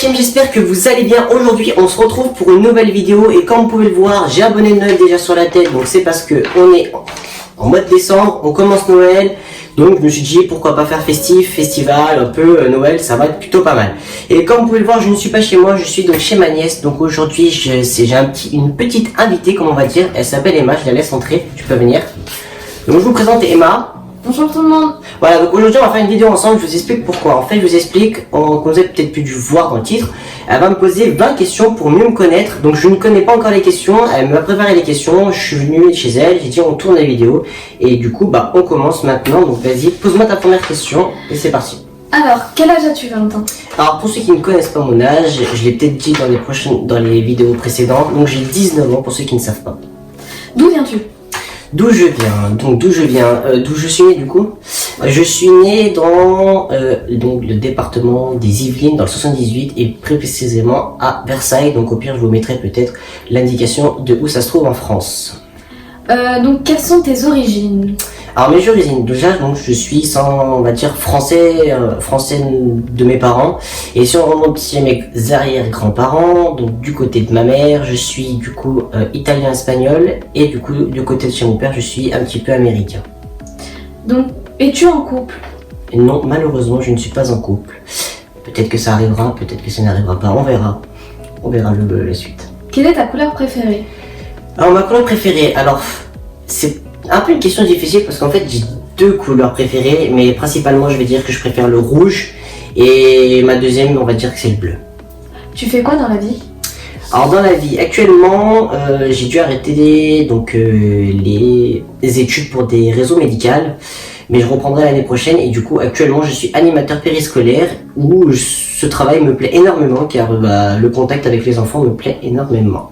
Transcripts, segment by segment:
team, j'espère que vous allez bien. Aujourd'hui on se retrouve pour une nouvelle vidéo et comme vous pouvez le voir, j'ai un bonnet de Noël déjà sur la tête. Donc c'est parce que on est en mois de décembre, on commence Noël. Donc je me suis dit pourquoi pas faire festival, un peu Noël, ça va être plutôt pas mal. Et comme vous pouvez le voir, je ne suis pas chez moi, je suis donc chez ma nièce. Donc aujourd'hui j'ai une petite invitée, comme on va dire. Elle s'appelle Emma, je la laisse entrer, tu peux venir. Donc je vous présente Emma. Bonjour tout le monde. Voilà, donc aujourd'hui on va faire une vidéo ensemble, je vous explique pourquoi. En fait, je vous explique, comme vous avez peut-être pu voir dans le titre, elle va me poser 20 questions pour mieux me connaître. Donc je ne connais pas encore les questions, elle m'a préparé les questions, je suis venu chez elle, j'ai dit on tourne la vidéo. Et du coup, on commence maintenant, donc vas-y, pose-moi ta première question et c'est parti. Alors, quel âge as-tu, Valentin? Alors pour ceux qui ne connaissent pas mon âge, je l'ai peut-être dit dans les vidéos précédentes, donc j'ai 19 ans pour ceux qui ne savent pas. D'où viens-tu? D'où je viens, d'où je suis né du coup. Je suis né dans donc le département des Yvelines dans le 78 et plus précisément à Versailles. Donc au pire je vous mettrai peut-être l'indication de où ça se trouve en France. Donc quelles sont tes origines? Alors mes origines, déjà donc je suis on va dire français de mes parents. Et si on remonte chez mes arrière-grands-parents, donc du côté de ma mère, je suis du coup italien-espagnol. Et du coup du côté de chez mon père, je suis un petit peu américain. Donc, es-tu en couple? Et non, malheureusement je ne suis pas en couple. Peut-être que ça arrivera, peut-être que ça n'arrivera pas, on verra. On verra la suite. Quelle est ta couleur préférée? Alors ma couleur préférée, alors c'est un peu une question difficile parce qu'en fait j'ai deux couleurs préférées, mais principalement je vais dire que je préfère le rouge et ma deuxième on va dire que c'est le bleu. Tu fais quoi dans la vie? Alors dans la vie actuellement j'ai dû arrêter donc les études pour des réseaux médicaux, mais je reprendrai l'année prochaine et du coup actuellement je suis animateur périscolaire où ce travail me plaît énormément car le contact avec les enfants me plaît énormément.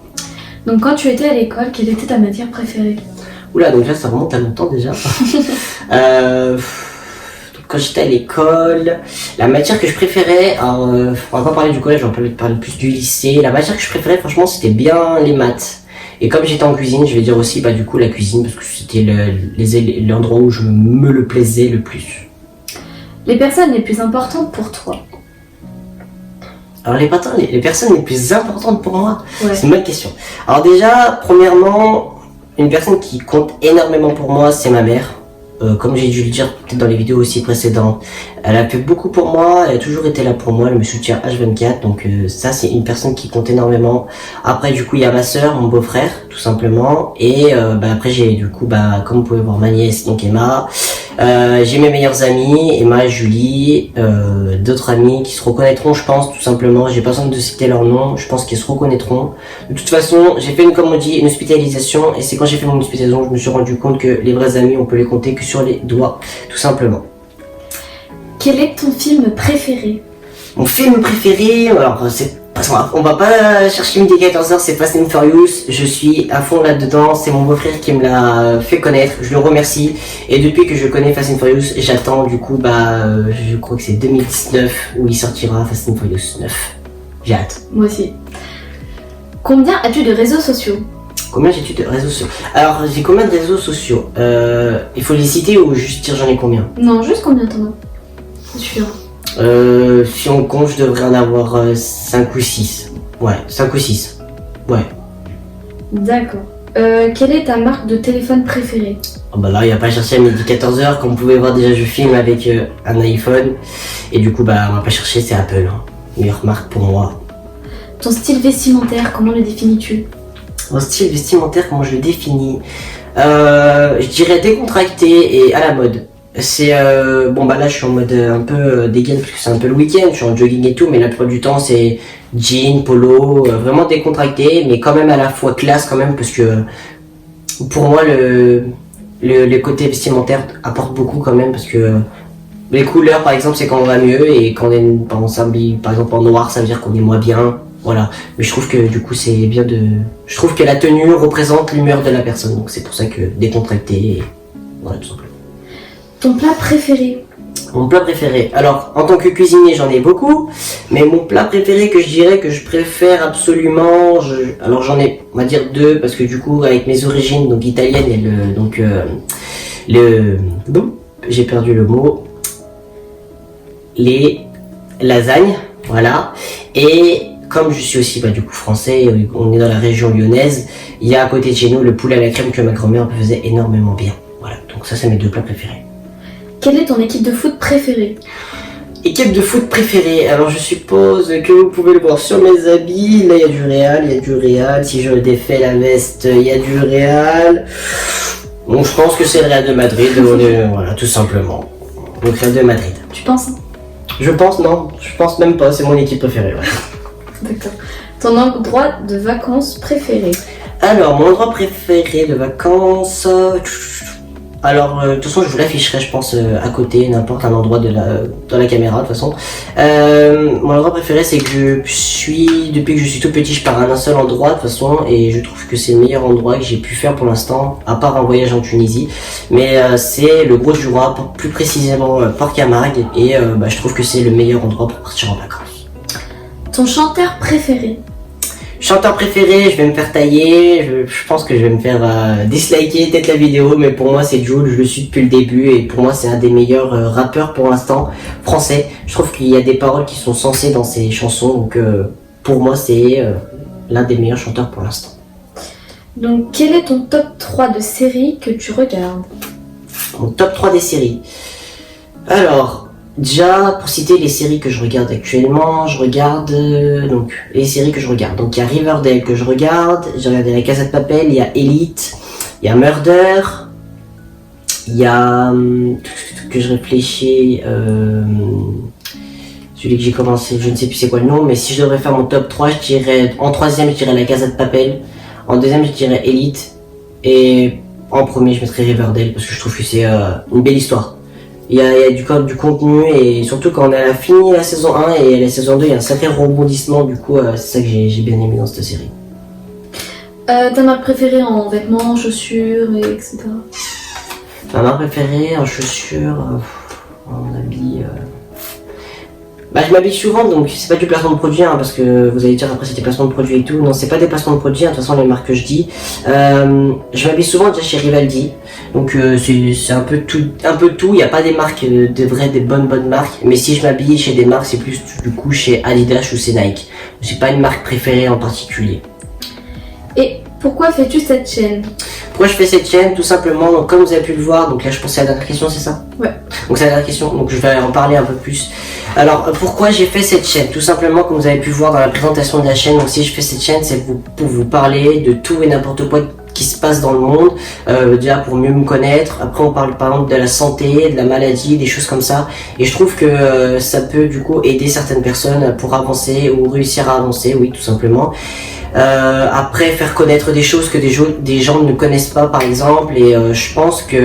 Donc quand tu étais à l'école, quelle était ta matière préférée? Oula, donc là ça remonte à longtemps déjà. Quand j'étais à l'école, la matière que je préférais, on va pas parler du collège, on va parler plus du lycée. La matière que je préférais franchement c'était bien les maths. Et comme j'étais en cuisine, je vais dire aussi du coup la cuisine parce que c'était l'endroit où je me le plaisais le plus. Les personnes les plus importantes pour toi? Alors les personnes les plus importantes pour moi, Ouais. C'est une bonne question. Alors déjà, premièrement, une personne qui compte énormément pour moi, c'est ma mère. Comme j'ai dû le dire peut-être dans les vidéos aussi précédentes, elle a fait beaucoup pour moi, elle a toujours été là pour moi, elle me soutient H24, donc ça c'est une personne qui compte énormément. Après du coup il y a ma soeur, mon beau-frère tout simplement, et après j'ai du coup comme vous pouvez voir ma nièce, donc Emma. J'ai mes meilleurs amis, Emma, Julie, d'autres amis qui se reconnaîtront je pense tout simplement, j'ai pas besoin de citer leur nom, je pense qu'ils se reconnaîtront. De toute façon j'ai fait une hospitalisation et c'est quand j'ai fait mon hospitalisation je me suis rendu compte que les vrais amis on peut les compter que sur les doigts tout simplement. Quel est ton film préféré? Mon film préféré, alors on va pas chercher midi 14h, c'est Fast and Furious, je suis à fond là-dedans, c'est mon beau-frère qui me l'a fait connaître, je le remercie, et depuis que je connais Fast and Furious, j'attends du coup, je crois que c'est 2019 où il sortira Fast and Furious 9, j'ai hâte. Moi aussi. Combien as-tu de réseaux sociaux? Combien j'ai de réseaux sociaux? Alors j'ai combien de réseaux sociaux? Il faut les citer ou juste dire j'en ai combien? Non, juste combien t'en as? Ça suffira. Si on compte, je devrais en avoir 5 ou 6. Ouais, 5 ou 6. Ouais. D'accord. Quelle est ta marque de téléphone préférée? Là, il n'y a pas cherché à midi 14h. Comme vous pouvez voir, déjà, je filme avec un iPhone. Et du coup, on va pas chercher, c'est Apple. Meilleure marque pour moi. Ton style vestimentaire, comment le définis-tu? Mon style vestimentaire, comment je le définis? Je dirais décontracté et à la mode. C'est là je suis en mode un peu dégaine parce que c'est un peu le week-end, je suis en jogging et tout, mais la plupart du temps c'est jean, polo, vraiment décontracté, mais quand même à la fois classe quand même parce que pour moi le côté vestimentaire apporte beaucoup quand même parce que les couleurs par exemple c'est quand on va mieux et quand on s'habille par exemple en noir ça veut dire qu'on est moins bien, voilà. Mais je trouve que du coup c'est bien je trouve que la tenue représente l'humeur de la personne, donc c'est pour ça que décontracté et voilà tout simplement. Ton plat préféré? Mon plat préféré. Alors, en tant que cuisinier, j'en ai beaucoup, mais mon plat préféré que je dirais que je préfère absolument, alors j'en ai, on va dire 2, parce que du coup, avec mes origines, donc italiennes et j'ai perdu le mot, les lasagnes, voilà, Et comme je suis aussi du coup français, on est dans la région lyonnaise, il y a à côté de chez nous le poulet à la crème que ma grand-mère faisait énormément bien. Voilà, donc ça c'est mes deux plats préférés. Quelle est ton équipe de foot préférée? Équipe de foot préférée, alors je suppose que vous pouvez le voir sur mes habits, là il y a du Real, si je défais la veste, il y a du Real. Donc je pense que c'est le Real de Madrid, voilà, tout simplement. Donc Real de Madrid. Tu penses? Je pense, non, je pense même pas, c'est mon équipe préférée. Ouais. D'accord. Ton endroit de vacances préféré? Alors, mon endroit préféré de vacances... Alors, de toute façon, je vous l'afficherai, je pense, à côté, n'importe un endroit dans la caméra, de toute façon. Mon endroit préféré, c'est que depuis que je suis tout petit, je pars à un seul endroit, de toute façon, et je trouve que c'est le meilleur endroit que j'ai pu faire pour l'instant, à part un voyage en Tunisie. Mais c'est le Gros du Roi, plus précisément Port-Camargue, et je trouve que c'est le meilleur endroit pour partir en vacances. Ton chanteur préféré? Chanteur préféré, je vais me faire tailler, je pense que je vais me faire disliker peut-être la vidéo, mais pour moi c'est Jul, je le suis depuis le début et pour moi c'est un des meilleurs rappeurs pour l'instant français. Je trouve qu'il y a des paroles qui sont sensées dans ses chansons, donc pour moi c'est l'un des meilleurs chanteurs pour l'instant. Donc quel est ton top 3 de séries que tu regardes? Mon top 3 des séries. Alors, déjà, pour citer les séries que je regarde actuellement, je regarde donc les séries que je regarde. Donc il y a Riverdale que je regarde, j'ai regardé La Casa de Papel, il y a Elite, il y a Murder, il y a que je réfléchis celui que j'ai commencé, je ne sais plus c'est quoi le nom, mais si je devrais faire mon top 3, je dirais en troisième je dirais La Casa de Papel, en deuxième je dirais Elite et en premier je mettrais Riverdale parce que je trouve que c'est une belle histoire. Il y a du contenu et surtout quand on a fini la saison 1 et la saison 2, il y a un sacré rebondissement, du coup c'est ça que j'ai bien aimé dans cette série. Ta marque préférée en vêtements, chaussures, etc. Ma marque préférée en chaussures, en habits... je m'habille souvent, donc c'est pas du placement de produit, parce que vous allez dire après c'est des placements de produits et tout. Non, c'est pas des placements de produits, de toute façon les marques que je dis. Je m'habille souvent déjà chez Rivaldi, donc c'est un peu tout. Il n'y a pas des marques des bonnes marques, mais si je m'habille chez des marques, c'est plus du coup chez Adidas ou c'est Nike. J'ai pas une marque préférée en particulier. Et pourquoi fais-tu cette chaîne? Pourquoi je fais cette chaîne? Tout simplement, donc comme vous avez pu le voir, donc là je pense à la dernière question, c'est ça? Ouais. Donc c'est la dernière question, donc je vais en parler un peu plus. Alors pourquoi j'ai fait cette chaîne? Tout simplement, comme vous avez pu voir dans la présentation de la chaîne, donc si je fais cette chaîne, c'est pour vous parler de tout et n'importe quoi qui se passe dans le monde, déjà pour mieux me connaître. Après on parle par exemple de la santé, de la maladie, des choses comme ça, et je trouve que ça peut du coup aider certaines personnes pour avancer ou réussir à avancer, oui tout simplement. Après faire connaître des choses que des gens ne connaissent pas par exemple, et je pense que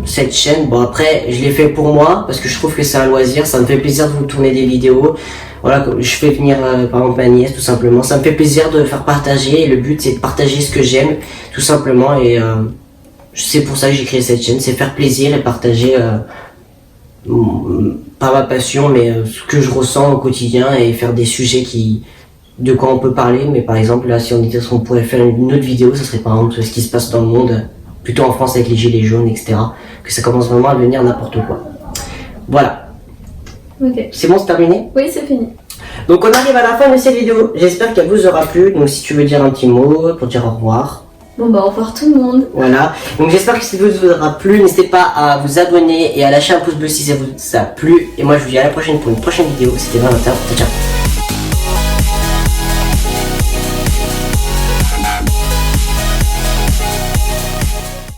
cette chaîne, bon après je l'ai fait pour moi parce que je trouve que c'est un loisir, ça me fait plaisir de vous tourner des vidéos. Voilà, je fais venir par exemple ma nièce tout simplement, ça me fait plaisir de faire partager et le but c'est de partager ce que j'aime tout simplement, et c'est pour ça que j'ai créé cette chaîne, c'est faire plaisir et partager pas ma passion mais ce que je ressens au quotidien et faire des sujets de quoi on peut parler. Mais par exemple là si on disait qu'on pourrait faire une autre vidéo, ça serait par exemple ce qui se passe dans le monde, plutôt en France avec les gilets jaunes etc, que ça commence vraiment à devenir n'importe quoi. Voilà. Ok. C'est bon, c'est terminé? Oui, c'est fini. Donc on arrive à la fin de cette vidéo, j'espère qu'elle vous aura plu. Donc si tu veux dire un petit mot pour dire au revoir. Bon au revoir tout le monde. Voilà, donc j'espère que cette vidéo vous aura plu, n'hésitez pas à vous abonner et à lâcher un pouce bleu si ça vous a plu. Et moi je vous dis à la prochaine pour une prochaine vidéo, c'était 20h, ciao ciao.